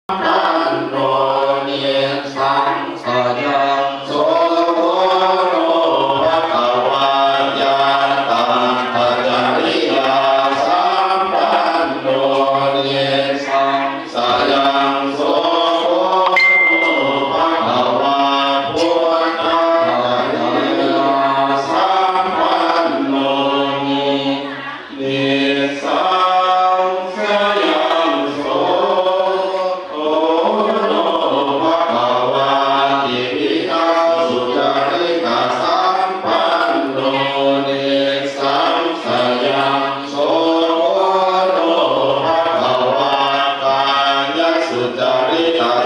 ปันโนเนสังสยังโสโภโรภะคะวายาตังปัจจริยาสัมปันโนเนสังสยังโสโภโรภะคะวาพุทธังปัจจริยาสัมปันโนเนสังสยังโส สุจริตา